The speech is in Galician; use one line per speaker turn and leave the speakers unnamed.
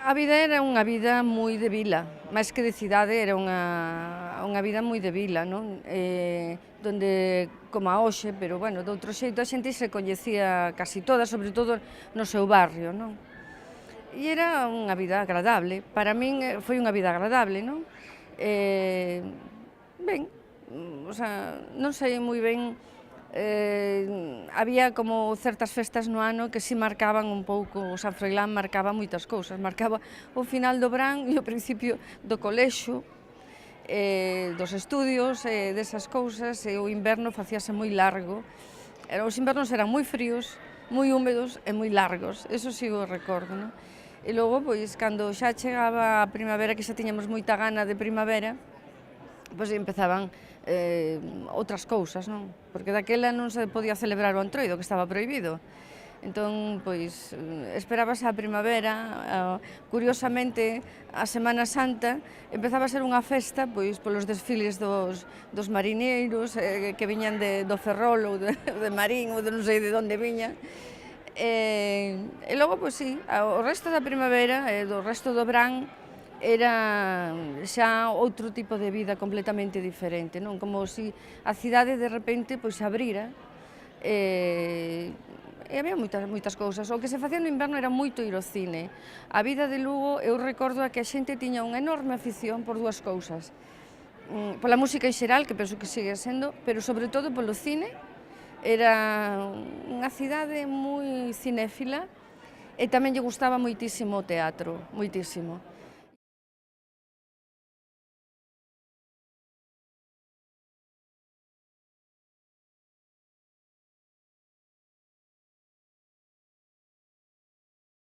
A vida era unha vida moi de vila, máis que de cidade era unha vida moi de vila, non? Donde, como a hoxe, pero, bueno, de outro xeito, a xente se coñecía casi toda, sobre todo no seu barrio, non? E era unha vida agradable, para min foi unha vida agradable, non? Ben, o sea, non sei moi ben, había como certas festas no ano que si marcaban un pouco, o San Froilán marcaba moitas cousas, marcaba o final do verán e o principio do colexio, dos estudios, desas cousas, e o inverno facíase moi largo. Os invernos eran moi fríos, moi húmedos e moi largos, eso si o recordo, non? E logo, pois, cando xa chegaba a primavera, que xa tiñamos moita gana de primavera, pois empezaban outras cousas, non? Porque daquela non se podía celebrar o Entroido, que estaba prohibido. Entón, pois, esperábase a primavera, curiosamente, a Semana Santa empezaba a ser unha festa, pois, polos desfiles dos marineiros que viñan do Ferrol ou de Marín ou de non sei de onde viñan. E logo, pois, sí, o resto da primavera e do resto do verán era xa outro tipo de vida completamente diferente, non? Como se a cidade de repente pois se abrira e había moitas cousas. O que se facía no inverno era moito ir ao cine. A vida de Lugo, eu recordo a que a xente tiña unha enorme afición por dúas cousas. Pola música en xeral, que penso que sigue sendo, pero sobre todo polo cine. Era unha cidade moi cinéfila e tamén lle gustaba moitísimo o teatro, moitísimo.